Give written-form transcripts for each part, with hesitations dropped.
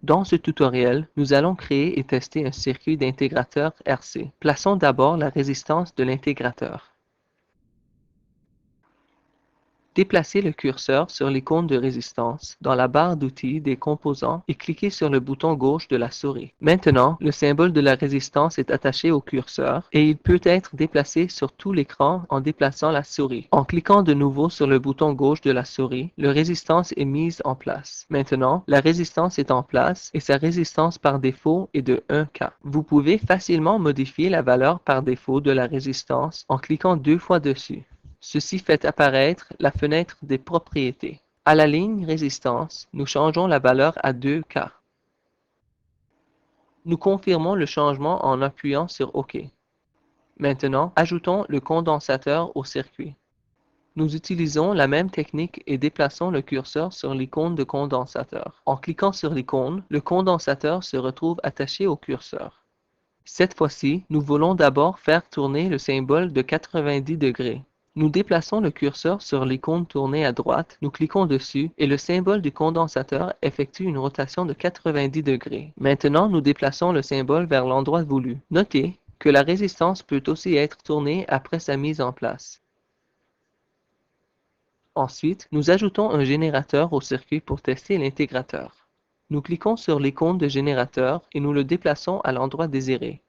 Dans ce tutoriel, nous allons créer et tester un circuit d'intégrateur RC. Plaçons d'abord la résistance de l'intégrateur. Déplacez le curseur sur l'icône de résistance dans la barre d'outils des composants et cliquez sur le bouton gauche de la souris. Maintenant, le symbole de la résistance est attaché au curseur et il peut être déplacé sur tout l'écran en déplaçant la souris. En cliquant de nouveau sur le bouton gauche de la souris, la résistance est mise en place. Maintenant, la résistance est en place et sa résistance par défaut est de 1K. Vous pouvez facilement modifier la valeur par défaut de la résistance en cliquant 2 fois dessus. Ceci fait apparaître la fenêtre des propriétés. À la ligne résistance, nous changeons la valeur à 2K. Nous confirmons le changement en appuyant sur OK. Maintenant, ajoutons le condensateur au circuit. Nous utilisons la même technique et déplaçons le curseur sur l'icône de condensateur. En cliquant sur l'icône, le condensateur se retrouve attaché au curseur. Cette fois-ci, nous voulons d'abord faire tourner le symbole de 90 degrés. Nous déplaçons le curseur sur l'icône tournée à droite, nous cliquons dessus et le symbole du condensateur effectue une rotation de 90 degrés. Maintenant, nous déplaçons le symbole vers l'endroit voulu. Notez que la résistance peut aussi être tournée après sa mise en place. Ensuite, nous ajoutons un générateur au circuit pour tester l'intégrateur. Nous cliquons sur l'icône de générateur et nous le déplaçons à l'endroit désiré.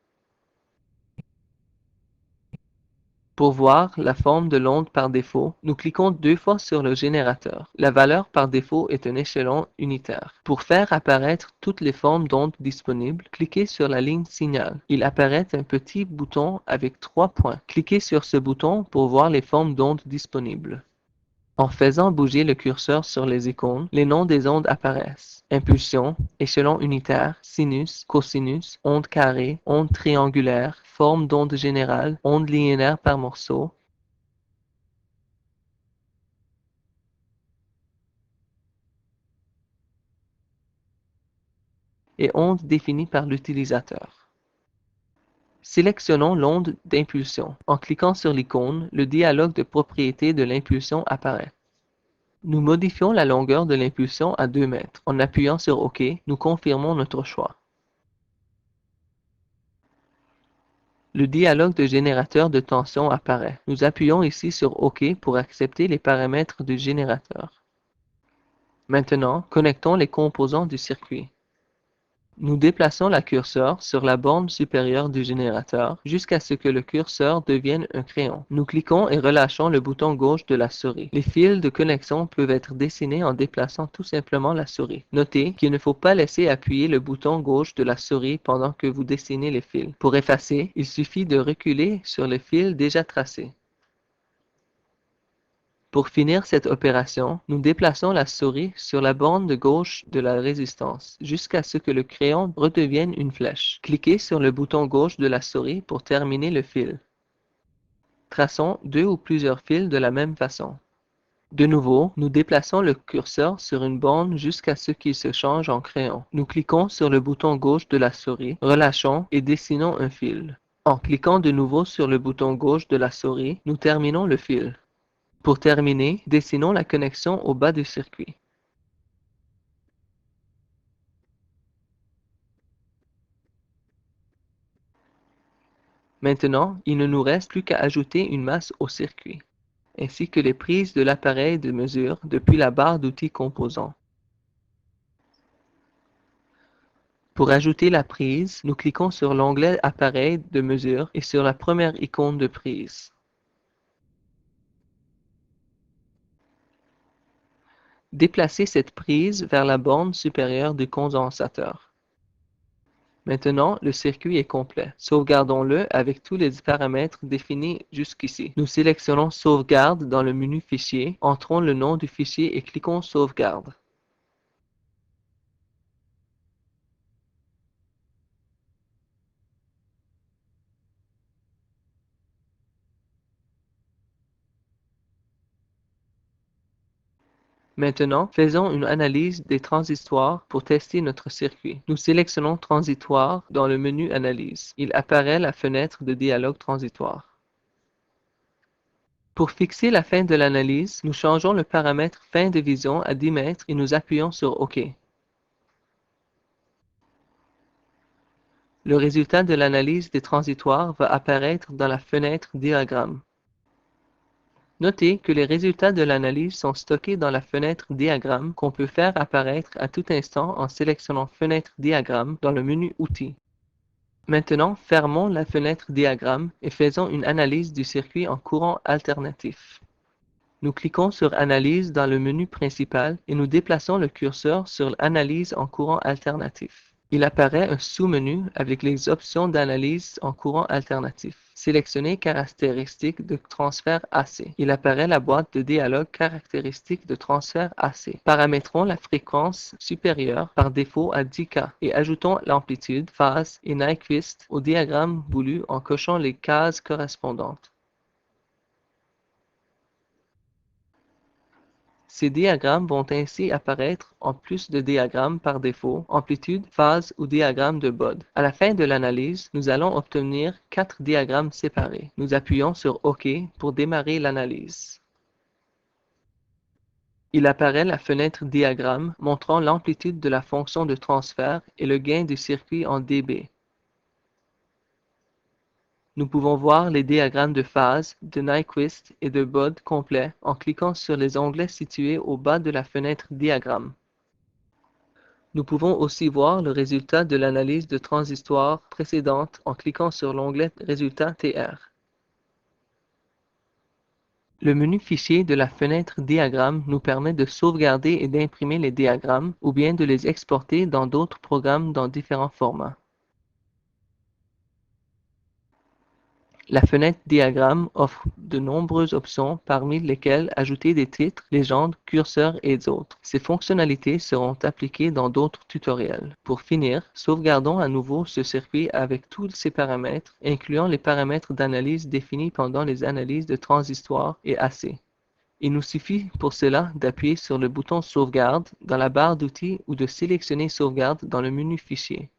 Pour voir la forme de l'onde par défaut, nous cliquons 2 fois sur le générateur. La valeur par défaut est un échelon unitaire. Pour faire apparaître toutes les formes d'ondes disponibles, cliquez sur la ligne signal. Il apparaît un petit bouton avec 3 points. Cliquez sur ce bouton pour voir les formes d'ondes disponibles. En faisant bouger le curseur sur les icônes, les noms des ondes apparaissent. Impulsion, échelon unitaire, sinus, cosinus, onde carrée, onde triangulaire, forme d'onde générale, onde linéaire par morceau, et onde définie par l'utilisateur. Sélectionnons l'onde d'impulsion. En cliquant sur l'icône, le dialogue de propriétés de l'impulsion apparaît. Nous modifions la longueur de l'impulsion à 2 mètres. En appuyant sur OK, nous confirmons notre choix. Le dialogue de générateur de tension apparaît. Nous appuyons ici sur OK pour accepter les paramètres du générateur. Maintenant, connectons les composants du circuit. Nous déplaçons la curseur sur la borne supérieure du générateur jusqu'à ce que le curseur devienne un crayon. Nous cliquons et relâchons le bouton gauche de la souris. Les fils de connexion peuvent être dessinés en déplaçant tout simplement la souris. Notez qu'il ne faut pas laisser appuyer le bouton gauche de la souris pendant que vous dessinez les fils. Pour effacer, il suffit de reculer sur les fils déjà tracés. Pour finir cette opération, nous déplaçons la souris sur la borne de gauche de la résistance jusqu'à ce que le crayon redevienne une flèche. Cliquez sur le bouton gauche de la souris pour terminer le fil. Traçons 2 ou plusieurs fils de la même façon. De nouveau, nous déplaçons le curseur sur une borne jusqu'à ce qu'il se change en crayon. Nous cliquons sur le bouton gauche de la souris, relâchons et dessinons un fil. En cliquant de nouveau sur le bouton gauche de la souris, nous terminons le fil. Pour terminer, dessinons la connexion au bas du circuit. Maintenant, il ne nous reste plus qu'à ajouter une masse au circuit, ainsi que les prises de l'appareil de mesure depuis la barre d'outils composants. Pour ajouter la prise, nous cliquons sur l'onglet Appareil de mesure et sur la première icône de prise. Déplacez cette prise vers la borne supérieure du condensateur. Maintenant, le circuit est complet. Sauvegardons-le avec tous les paramètres définis jusqu'ici. Nous sélectionnons Sauvegarde dans le menu Fichier, entrons le nom du fichier et cliquons Sauvegarde. Maintenant, faisons une analyse des transitoires pour tester notre circuit. Nous sélectionnons Transitoire dans le menu Analyse. Il apparaît la fenêtre de dialogue transitoire. Pour fixer la fin de l'analyse, nous changeons le paramètre fin de vision à 10 mètres et nous appuyons sur OK. Le résultat de l'analyse des transitoires va apparaître dans la fenêtre Diagramme. Notez que les résultats de l'analyse sont stockés dans la fenêtre Diagramme qu'on peut faire apparaître à tout instant en sélectionnant Fenêtre Diagramme dans le menu Outils. Maintenant, fermons la fenêtre Diagramme et faisons une analyse du circuit en courant alternatif. Nous cliquons sur Analyse dans le menu principal et nous déplaçons le curseur sur Analyse en courant alternatif. Il apparaît un sous-menu avec les options d'analyse en courant alternatif. Sélectionnez Caractéristiques de transfert AC. Il apparaît la boîte de dialogue Caractéristiques de transfert AC. Paramétrons la fréquence supérieure par défaut à 10K et ajoutons l'amplitude, phase et Nyquist au diagramme voulu en cochant les cases correspondantes. Ces diagrammes vont ainsi apparaître en plus de diagrammes par défaut, amplitude, phase ou diagramme de Bode. À la fin de l'analyse, nous allons obtenir 4 diagrammes séparés. Nous appuyons sur OK pour démarrer l'analyse. Il apparaît la fenêtre Diagramme montrant l'amplitude de la fonction de transfert et le gain du circuit en dB. Nous pouvons voir les diagrammes de phase, de Nyquist et de Bode complets en cliquant sur les onglets situés au bas de la fenêtre Diagramme. Nous pouvons aussi voir le résultat de l'analyse de transistor précédente en cliquant sur l'onglet Résultat TR. Le menu Fichier de la fenêtre Diagramme nous permet de sauvegarder et d'imprimer les diagrammes ou bien de les exporter dans d'autres programmes dans différents formats. La fenêtre Diagramme offre de nombreuses options parmi lesquelles ajouter des titres, légendes, curseurs et autres. Ces fonctionnalités seront appliquées dans d'autres tutoriels. Pour finir, sauvegardons à nouveau ce circuit avec tous ses paramètres, incluant les paramètres d'analyse définis pendant les analyses de transistor et AC. Il nous suffit pour cela d'appuyer sur le bouton Sauvegarde dans la barre d'outils ou de sélectionner Sauvegarde dans le menu Fichier.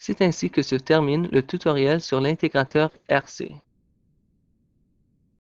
C'est ainsi que se termine le tutoriel sur l'intégrateur RC.